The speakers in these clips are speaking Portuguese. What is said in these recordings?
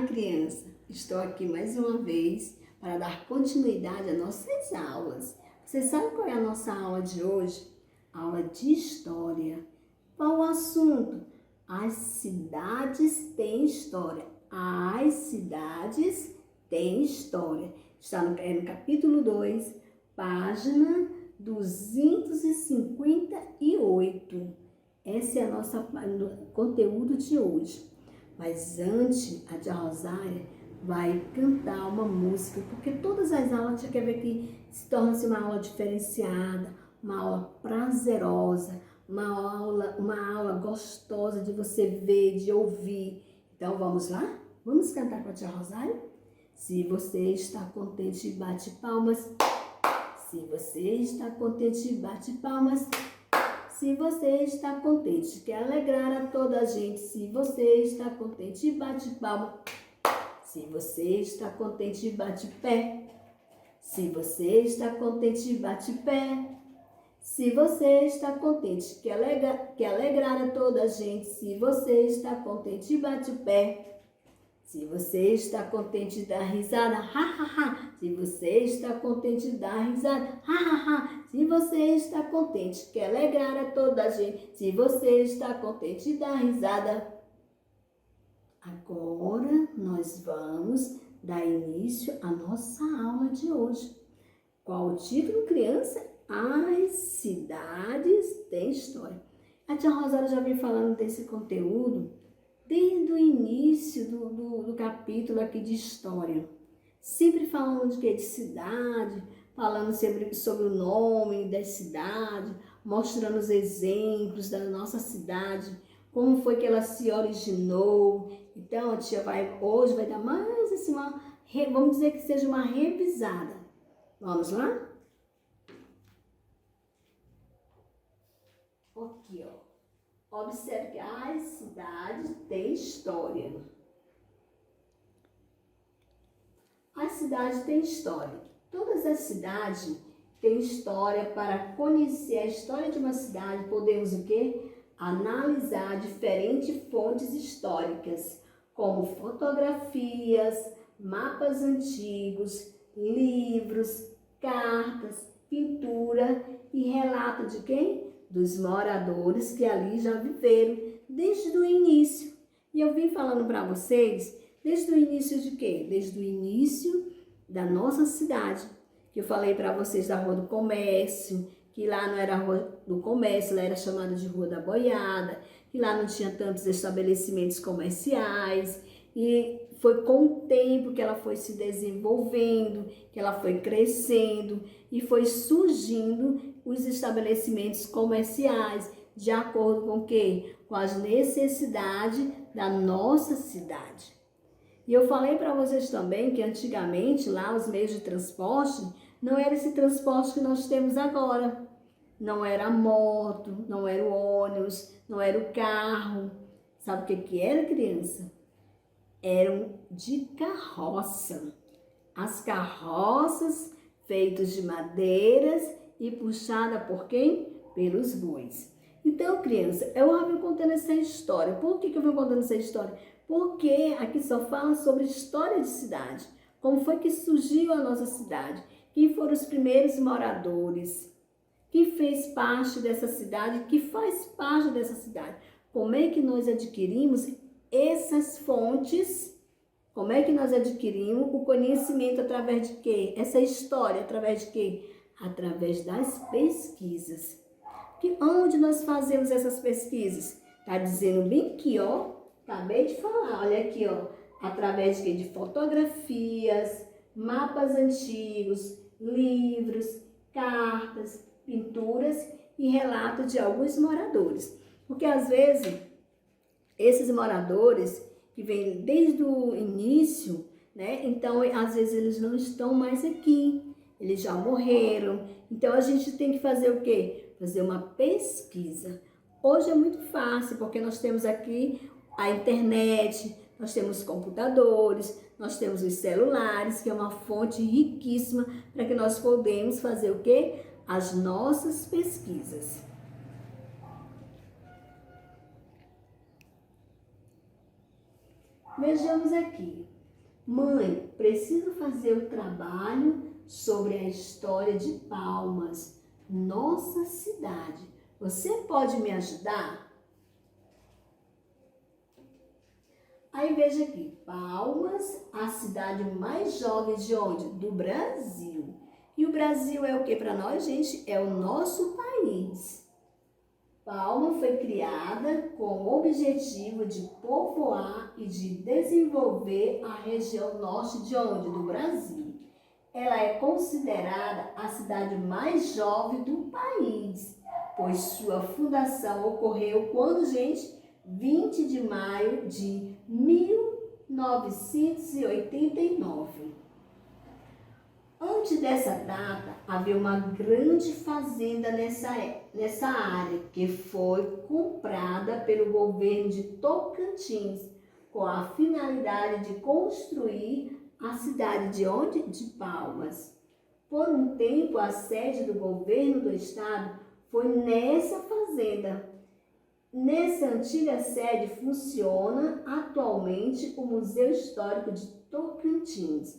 criança! Estou aqui mais uma vez para dar continuidade às nossas aulas. Você sabe qual é a nossa aula de hoje? Aula de História. Qual o assunto? As cidades têm história. As cidades têm história. Está no capítulo 2, página 258. Esse é o nosso conteúdo de hoje. Mas antes, a tia Rosária vai cantar uma música, porque todas as aulas, já quer ver que se torna-se uma aula diferenciada, uma aula prazerosa, uma aula gostosa de você ver, de ouvir. Então, vamos lá? Vamos cantar com a tia Rosária? Se você está contente, bate palmas. Se você está contente, bate palmas. Se você está contente, quer alegrar a toda a gente. Se você está contente, bate palma. Se você está contente, bate pé. Se você está contente, bate pé. Se você está contente, quer alegrar a toda a gente. Se você está contente, bate pé. Se você está contente, dá risada, ha, ha, ha. Se você está contente, dá risada, ha, ha, ha. Se você está contente, quer alegrar a toda a gente. Se você está contente, dá risada. Agora nós vamos dar início à nossa aula de hoje. Qual o título, criança? As cidades têm história. A tia Rosária já vem falando desse conteúdo desde o início do capítulo aqui de história. Sempre falando de quê? De cidade, falando sobre o nome da cidade, mostrando os exemplos da nossa cidade, como foi que ela se originou. Então, a tia hoje vai dar mais assim, vamos dizer que seja uma revisada. Vamos lá? Aqui, ó. Observe que as cidades têm história. As cidades têm história. Todas as cidades têm história. Para conhecer a história de uma cidade, podemos o quê? Analisar diferentes fontes históricas, como fotografias, mapas antigos, livros, cartas, pintura e relato de quem? Dos moradores que ali já viveram desde o início. E eu vim falando para vocês desde o início de quê? Desde o início da nossa cidade. Que eu falei para vocês da Rua do Comércio, que lá não era a Rua do Comércio, lá era chamada de Rua da Boiada, que lá não tinha tantos estabelecimentos comerciais. E foi com o tempo que ela foi se desenvolvendo, que ela foi crescendo e foi surgindo os estabelecimentos comerciais, de acordo com o quê? Com as necessidades da nossa cidade. E eu falei para vocês também que antigamente lá os meios de transporte não era esse transporte que nós temos agora. Não era a moto, não era o ônibus, não era o carro. Sabe o que era, criança? Eram de carroça. As carroças feitas de madeiras e puxada por quem? Pelos bois. Então, criança, eu vim contando essa história. Por que eu vim contando essa história? Porque aqui só fala sobre história de cidade. Como foi que surgiu a nossa cidade? Quem foram os primeiros moradores? Quem fez parte dessa cidade? Que faz parte dessa cidade? Como é que nós adquirimos essas fontes? Como é que nós adquirimos o conhecimento através de quê? Essa história através de quê? Através das pesquisas. Onde nós fazemos essas pesquisas? Tá dizendo bem aqui, ó. Acabei de falar, olha aqui, ó. Através de quê? De fotografias, mapas antigos, livros, cartas, pinturas e relatos de alguns moradores. Porque às vezes esses moradores que vêm desde o início, né? Então, às vezes eles não estão mais aqui. Eles já morreram. Então, a gente tem que fazer o quê? Fazer uma pesquisa. Hoje é muito fácil, porque nós temos aqui a internet, nós temos computadores, nós temos os celulares, que é uma fonte riquíssima para que nós podemos fazer o quê? As nossas pesquisas. Vejamos aqui. Mãe, preciso fazer um trabalho sobre a história de Palmas, nossa cidade. Você pode me ajudar? Aí veja aqui, Palmas, a cidade mais jovem de onde? Do Brasil. E o Brasil é o que para nós, gente? É o nosso país. Palma foi criada com o objetivo de povoar e de desenvolver a região norte de onde? Do Brasil. Ela é considerada a cidade mais jovem do país, pois sua fundação ocorreu quando, gente? 20 de maio de 1989. Antes dessa data, havia uma grande fazenda nessa área, que foi comprada pelo governo de Tocantins, com a finalidade de construir a cidade de onde? De Palmas. Por um tempo, a sede do governo do estado foi nessa fazenda. Nessa antiga sede funciona atualmente o Museu Histórico de Tocantins.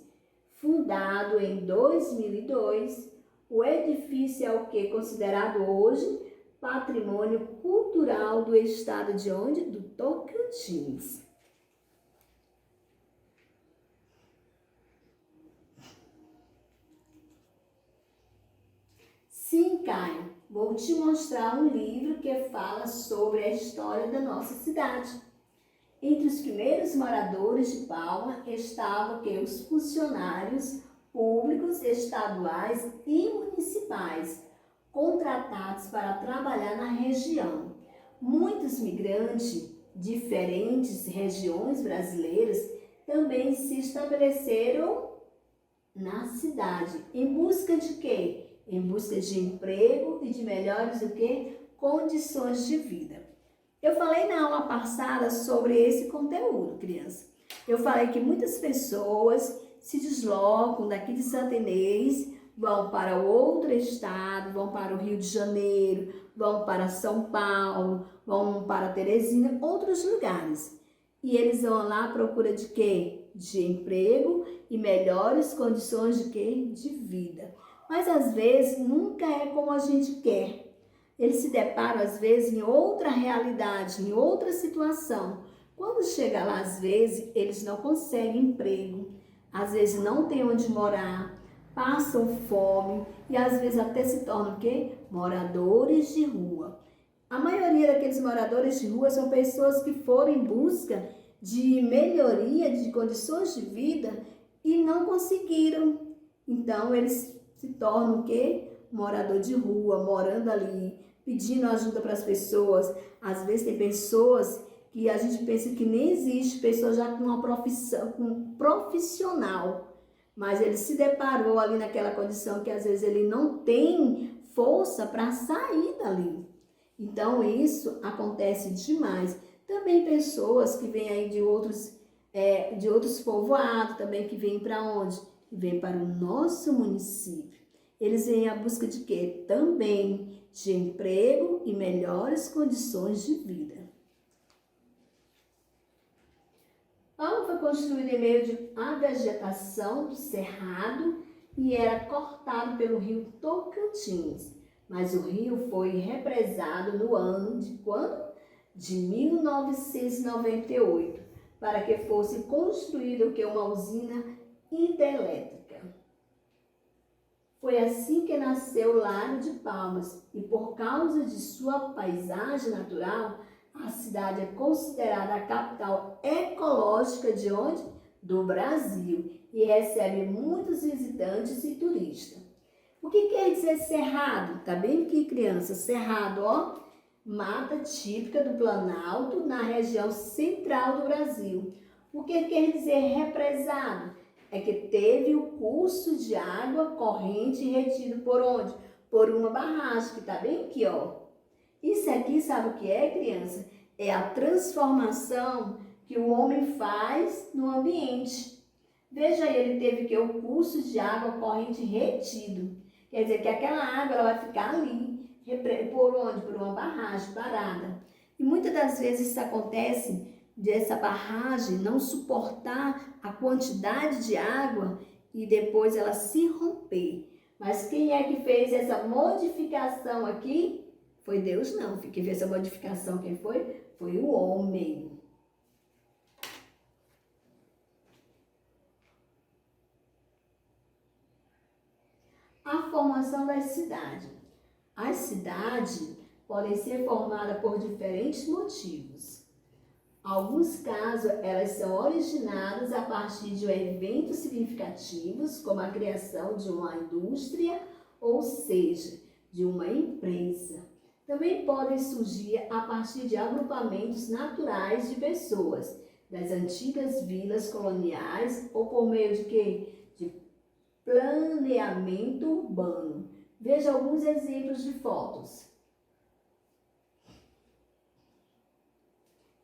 Fundado em 2002, o edifício é o que? Considerado hoje patrimônio cultural do estado de onde? Do Tocantins. Sim, Caio, vou te mostrar um livro que fala sobre a história da nossa cidade. Entre os primeiros moradores de Palma estavam que os funcionários públicos estaduais e municipais, contratados para trabalhar na região. Muitos migrantes de diferentes regiões brasileiras também se estabeleceram na cidade. Em busca de quê? Em busca de emprego e de melhores o quê? Condições de vida. Eu falei na aula passada sobre esse conteúdo, criança. Eu falei que muitas pessoas se deslocam daqui de Santa Inês, vão para outro estado, vão para o Rio de Janeiro, vão para São Paulo, vão para Teresina, outros lugares. E eles vão lá à procura de quê? De emprego e melhores condições de quê? De vida. Mas às vezes nunca é como a gente quer. Eles se deparam às vezes em outra realidade, em outra situação. Quando chega lá, às vezes, eles não conseguem emprego, às vezes não têm onde morar, passam fome e às vezes até se tornam o quê? Moradores de rua. A maioria daqueles moradores de rua são pessoas que foram em busca de melhoria de condições de vida e não conseguiram. Então, eles se tornam o quê? Morador de rua, morando ali, pedindo ajuda para as pessoas. Às vezes tem pessoas que a gente pensa que nem existe, pessoa já com uma profissão, com um profissional, mas ele se deparou ali naquela condição que às vezes ele não tem força para sair dali. Então isso acontece demais. Também pessoas que vêm aí de outros povoados, também que vêm para onde? Que vêm para o nosso município. Eles vêm à busca de quê? Também de emprego e melhores condições de vida. Palma foi construído em meio de uma vegetação do cerrado e era cortado pelo rio Tocantins. Mas o rio foi represado no ano de quando? De 1998, para que fosse construída uma usina hidrelétrica. Foi assim que nasceu o Lago de Palmas e por causa de sua paisagem natural, a cidade é considerada a capital ecológica de onde? Do Brasil e recebe muitos visitantes e turistas. O que quer dizer cerrado? Tá bem aqui, criança? Cerrado, ó, mata típica do Planalto na região central do Brasil. O que quer dizer represado? É que teve o curso de água corrente retido por onde? Por uma barragem, que tá bem aqui, ó. Isso aqui, sabe o que é, criança? É a transformação que o homem faz no ambiente. Veja aí, ele teve que o curso de água corrente retido. Quer dizer que aquela água ela vai ficar ali, por onde? Por uma barragem parada. E muitas das vezes isso acontece dessa barragem não suportar a quantidade de água e depois ela se romper. Mas quem é que fez essa modificação aqui? Foi Deus não. Quem fez essa modificação, quem foi? Foi o homem. A formação das cidades. As cidades podem ser formadas por diferentes motivos. Alguns casos, elas são originadas a partir de eventos significativos, como a criação de uma indústria, ou seja, de uma empresa. Também podem surgir a partir de agrupamentos naturais de pessoas, das antigas vilas coloniais, ou por meio de quê? De planeamento urbano. Veja alguns exemplos de fotos.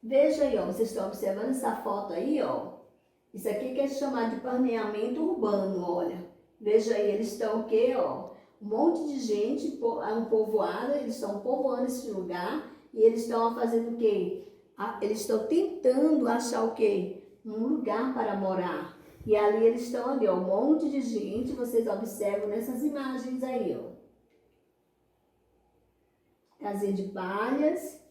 Veja aí, ó, vocês estão observando essa foto aí, ó. Isso aqui que é chamado de planeamento urbano, olha. Veja aí, eles estão o quê, ó? Um monte de gente, um povoado, eles estão povoando esse lugar e eles estão fazendo o quê? Eles estão tentando achar o quê? Um lugar para morar. E ali eles estão ali, ó, um monte de gente, vocês observam nessas imagens aí, ó. Casinha de palhas.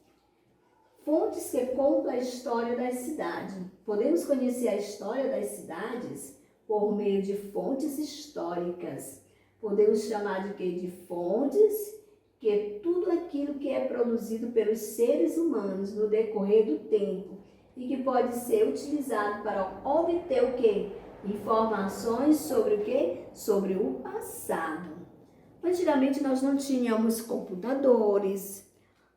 Fontes que contam a história das cidades. Podemos conhecer a história das cidades por meio de fontes históricas. Podemos chamar de quê? De fontes, que é tudo aquilo que é produzido pelos seres humanos no decorrer do tempo e que pode ser utilizado para obter o quê? Informações sobre o quê? Sobre o passado. Antigamente nós não tínhamos computadores,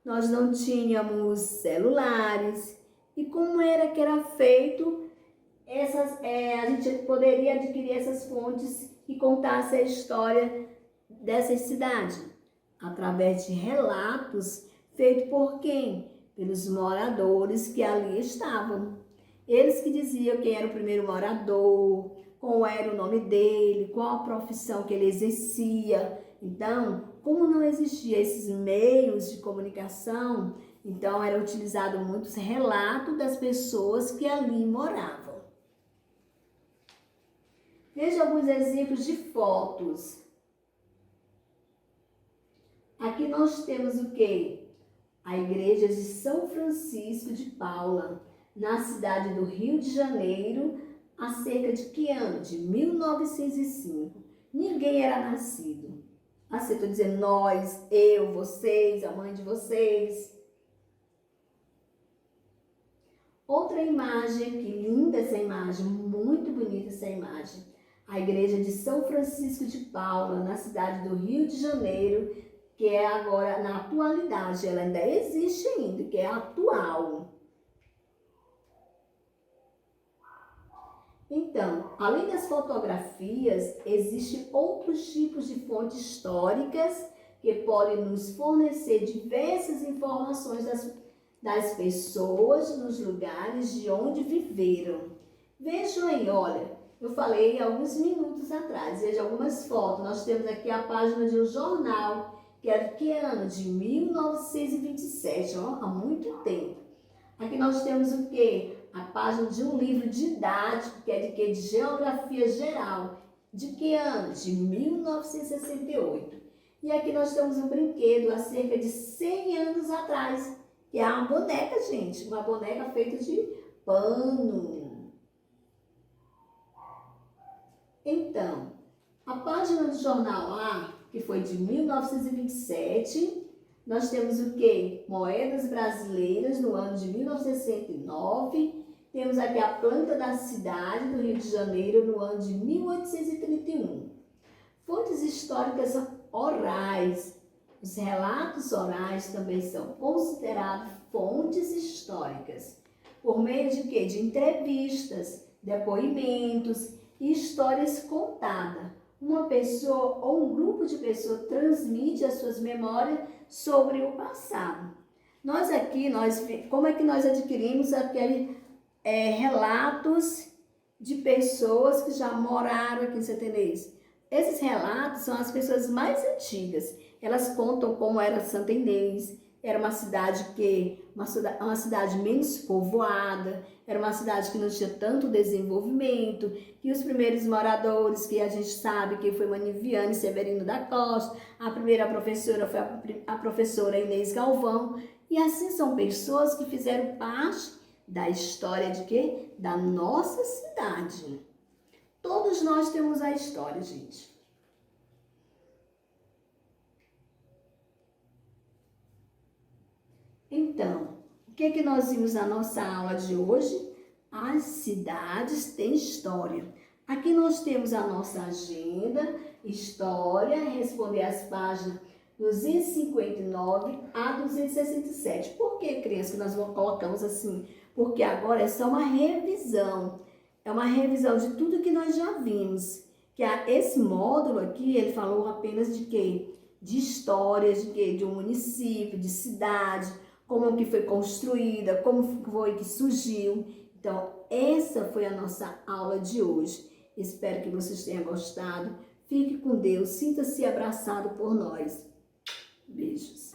nós não tínhamos celulares. E como era que era feito a gente poderia adquirir essas fontes e contasse a história dessas cidades? Através de relatos feitos por quem? Pelos moradores que ali estavam. Eles que diziam quem era o primeiro morador, qual era o nome dele, qual a profissão que ele exercia. Então, como não existiam esses meios de comunicação, então era utilizado muitos relatos das pessoas que ali moravam. Veja alguns exemplos de fotos. Aqui nós temos o quê? A igreja de São Francisco de Paula, na cidade do Rio de Janeiro, há cerca de que ano? De 1905. Ninguém era nascido. Assim, estou dizendo nós, eu, vocês, a mãe de vocês. Outra imagem, que linda essa imagem, muito bonita essa imagem. A igreja de São Francisco de Paula, na cidade do Rio de Janeiro, que é agora, na atualidade, ela ainda existe ainda, que é atual. Então, além das fotografias, existem outros tipos de fontes históricas que podem nos fornecer diversas informações das pessoas nos lugares de onde viveram. Vejam aí, olha, eu falei alguns minutos atrás, veja algumas fotos. Nós temos aqui a página de um jornal, que é de que ano? De 1927, ó, há muito tempo. Aqui nós temos o quê? A página de um livro didático, que é de quê? De Geografia Geral. De que ano? De 1968. E aqui nós temos um brinquedo há cerca de 100 anos atrás, que é uma boneca, gente. Uma boneca feita de pano. Então, a página do jornal A, que foi de 1927, nós temos o quê? Moedas brasileiras no ano de 1909. Temos aqui a planta da cidade do Rio de Janeiro no ano de 1831. Fontes históricas orais. Os relatos orais também são considerados fontes históricas. Por meio de quê? De entrevistas, depoimentos e histórias contadas. Uma pessoa ou um grupo de pessoas transmite as suas memórias sobre o passado. Nós aqui, como é que nós adquirimos aqueles relatos de pessoas que já moraram aqui em Santa Inês? Esses relatos são as pessoas mais antigas. Elas contam como era Santa Inês, era uma cidade uma cidade menos povoada, era uma cidade que não tinha tanto desenvolvimento, que os primeiros moradores, que a gente sabe que foi Maniviane Severino da Costa, a primeira professora foi a professora Inês Galvão, e assim são pessoas que fizeram parte da história de quê? Da nossa cidade. Todos nós temos a história, gente. Então, o que é que nós vimos na nossa aula de hoje? As cidades têm história. Aqui nós temos a nossa agenda, história, responder as páginas 259 a 267. Por que, criança, que nós colocamos assim? Porque agora é só uma revisão. É uma revisão de tudo que nós já vimos. Que esse módulo aqui, ele falou apenas de quê? De histórias, de quê? De um município, de cidade, como que foi construída, como foi que surgiu. Então, essa foi a nossa aula de hoje. Espero que vocês tenham gostado. Fique com Deus, sinta-se abraçado por nós. Beijos.